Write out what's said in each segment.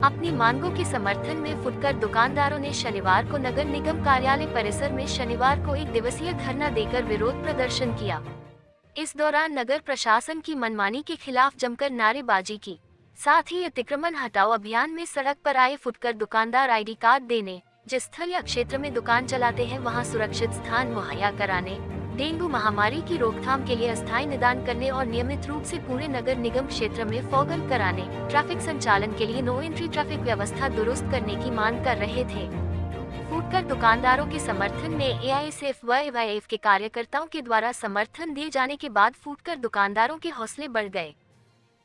अपनी मांगों के समर्थन में फुटकर दुकानदारों ने शनिवार को नगर निगम कार्यालय परिसर में शनिवार को 1 दिवसीय धरना देकर विरोध प्रदर्शन किया। इस दौरान नगर प्रशासन की मनमानी के खिलाफ जमकर नारेबाजी की। साथ ही अतिक्रमण हटाओ अभियान में सड़क पर आए फुटकर दुकानदार आईडी कार्ड देने, जिस स्थल या क्षेत्र में दुकान चलाते हैं वहां सुरक्षित स्थान मुहैया कराने, डेंगू महामारी की रोकथाम के लिए अस्थायी निदान करने और नियमित रूप से पूरे नगर निगम क्षेत्र में फॉगिंग कराने, ट्रैफिक संचालन के लिए नो एंट्री ट्रैफिक व्यवस्था दुरुस्त करने की मांग कर रहे थे। फुटकर दुकानदारों के समर्थन में एआईएसएफ व एवाईएफ के कार्यकर्ताओं के द्वारा समर्थन दिए जाने के बाद फुटकर दुकानदारों के हौसले बढ़ गए।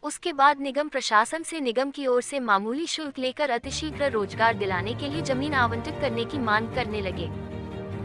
उसके बाद निगम प्रशासन से निगम की ओर से मामूली शुल्क लेकर अतिशीघ्र रोजगार दिलाने के लिए जमीन आवंटित करने की मांग करने लगे।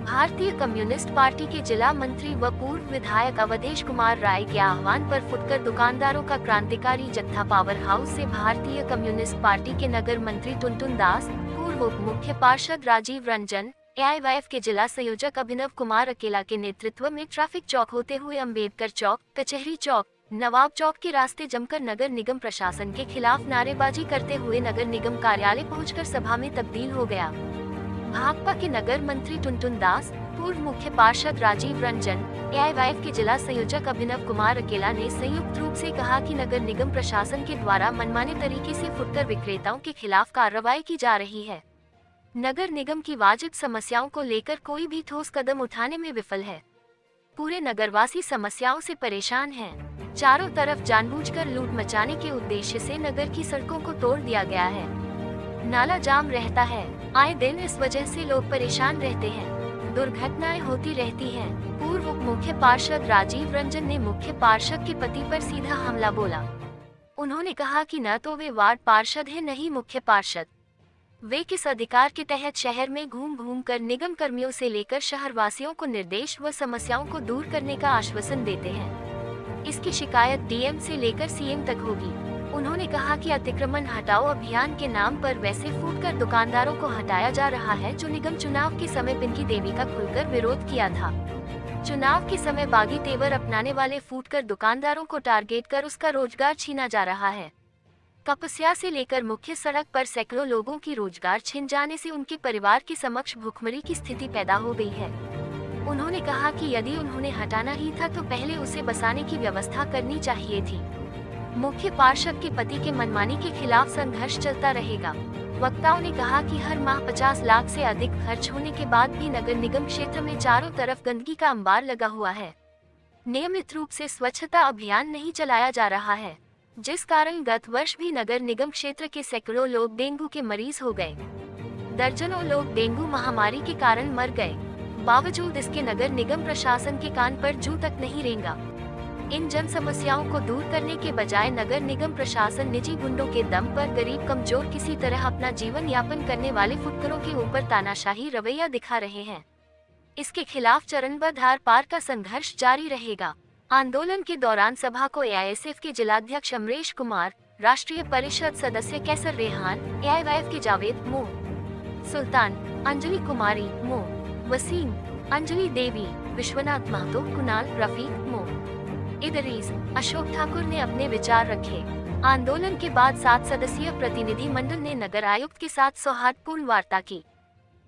भारतीय कम्युनिस्ट पार्टी के जिला मंत्री व पूर्व विधायक अवधेश कुमार राय के आह्वान पर फुटकर दुकानदारों का क्रांतिकारी जत्था पावर हाउस से भारतीय कम्युनिस्ट पार्टी के नगर मंत्री टुनटुन दास, पूर्व उप मुख्य पार्षद राजीव रंजन, एआईवाईएफ के जिला संयोजक अभिनव कुमार अकेला के नेतृत्व में ट्रैफिक चौक होते हुए अम्बेडकर चौक, कचहरी चौक, नवाब चौक के रास्ते जमकर नगर निगम प्रशासन के खिलाफ नारेबाजी करते हुए नगर निगम कार्यालय पहुंचकर सभा में तब्दील हो गया। भाकपा के नगर मंत्री टुनटुन दास, पूर्व मुख्य पार्षद राजीव रंजन, एआईवाईएफ के जिला संयोजक अभिनव कुमार अकेला ने संयुक्त रूप से कहा कि नगर निगम प्रशासन के द्वारा मनमाने तरीके से फुटकर विक्रेताओं के खिलाफ कार्रवाई की जा रही है। नगर निगम की वाजिब समस्याओं को लेकर कोई भी ठोस कदम उठाने में विफल है। पूरे नगरवासी समस्याओं से परेशान हैं। चारों तरफ जानबूझकर लूट मचाने के उद्देश्य से नगर की सड़कों को तोड़ दिया गया है। नाला जाम रहता है, आए दिन इस वजह से लोग परेशान रहते हैं। दुर्घटनाएं होती रहती हैं। पूर्व उप मुख्य पार्षद राजीव रंजन ने मुख्य पार्षद के पति पर सीधा हमला बोला। उन्होंने कहा कि न तो वे वार्ड पार्षद हैं न ही मुख्य पार्षद। वे किस अधिकार के तहत शहर में घूम घूम कर निगम कर्मियों से लेकर शहरवासियों को निर्देश व समस्याओं को दूर करने का आश्वासन देते हैं। इसकी शिकायत डीएम से लेकर सीएम तक होगी। उन्होंने कहा कि अतिक्रमण हटाओ अभियान के नाम पर वैसे फुटकर दुकानदारों को हटाया जा रहा है जो निगम चुनाव के समय पिंकी देवी का खुलकर विरोध किया था। चुनाव के समय बागी तेवर अपनाने वाले फुटकर दुकानदारों को टारगेट कर उसका रोजगार छीना जा रहा है। कपस्या से लेकर मुख्य सड़क पर सैकड़ों लोगों की रोजगार छिन जाने से उनके परिवार के समक्ष भुखमरी की स्थिति पैदा हो गई है। उन्होंने कहा कि यदि उन्होंने हटाना ही था तो पहले उसे बसाने की व्यवस्था करनी चाहिए थी। मुख्य पार्षद के पति के मनमानी के खिलाफ संघर्ष चलता रहेगा। वक्ताओं ने कहा कि हर माह 50 लाख से अधिक खर्च होने के बाद भी नगर निगम क्षेत्र में चारों तरफ गंदगी का अंबार लगा हुआ है। नियमित रूप से स्वच्छता अभियान नहीं चलाया जा रहा है, जिस कारण गत वर्ष भी नगर निगम क्षेत्र के सैकड़ों लोग डेंगू के मरीज हो गए। दर्जनों लोग डेंगू महामारी के कारण मर गए। बावजूद इसके नगर निगम प्रशासन के कान पर जू तक नहीं रेंगा। इन जन समस्याओं को दूर करने के बजाय नगर निगम प्रशासन निजी गुंडों के दम पर गरीब कमजोर किसी तरह अपना जीवन यापन करने वाले फुटकरों के ऊपर तानाशाही रवैया दिखा रहे हैं। इसके खिलाफ चरणबद्ध आर पार का संघर्ष जारी रहेगा। आंदोलन के दौरान सभा को एआईएसएफ के जिलाध्यक्ष अमरेश कुमार, राष्ट्रीय परिषद सदस्य कैसर रेहान, एआईवाईएफ के जावेद मो, सुल्तान, अंजलि कुमारी मो, वसीम, अंजलि देवी, विश्वनाथ महतो, कुणाल, रफीक मो, इदरीस, अशोक ठाकुर ने अपने विचार रखे। आंदोलन के बाद 7 सदस्यीय प्रतिनिधि मंडल ने नगर आयुक्त के साथ सौहार्दपूर्ण वार्ता की।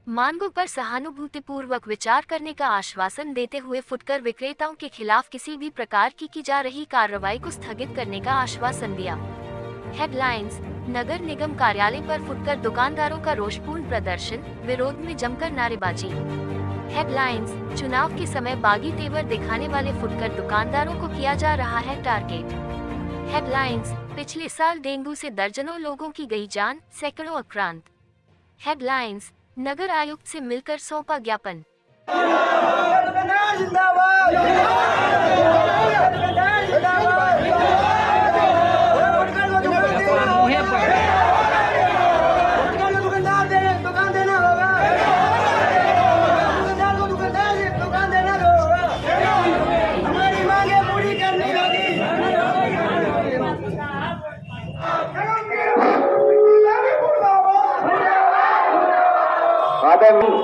मांगों पर सहानुभूतिपूर्वक विचार करने का आश्वासन देते हुए फुटकर विक्रेताओं के खिलाफ किसी भी प्रकार की जा रही कार्रवाई को स्थगित करने का आश्वासन दिया। हेडलाइंस: नगर निगम कार्यालय पर फुटकर दुकानदारों का रोषपूर्ण प्रदर्शन, विरोध में जमकर नारेबाजी। हेडलाइंस: चुनाव के समय बागी तेवर दिखाने वाले फुटकर दुकानदारों को किया जा रहा है टारगेट। हेडलाइंस: पिछले साल डेंगू से दर्जनों लोगों की गई जान, सैकड़ों आक्रांत। हेडलाइंस: नगर आयुक्त से मिलकर सौंपा ज्ञापन।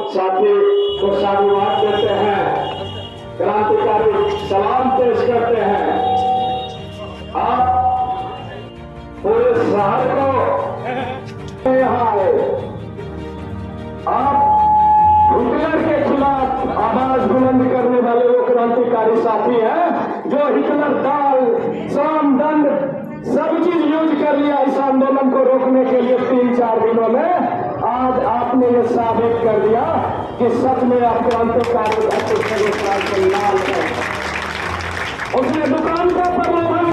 साथी को साधुवाद देते हैं, क्रांतिकारी सलाम पेश करते हैं। आप पूरे शहर को यहाँ आए, आप हिटलर के खिलाफ आवाज बुलंद करने वाले वो क्रांतिकारी साथी हैं जो हिटलर दाल, श्रम दंड सब चीज यूज कर लिया इस आंदोलन को रोकने के लिए 3-4 दिनों में। आज आपने ये साबित कर दिया कि सच में आप क्रांतिकारी लाल है। उसने दुकान का प्रलोभन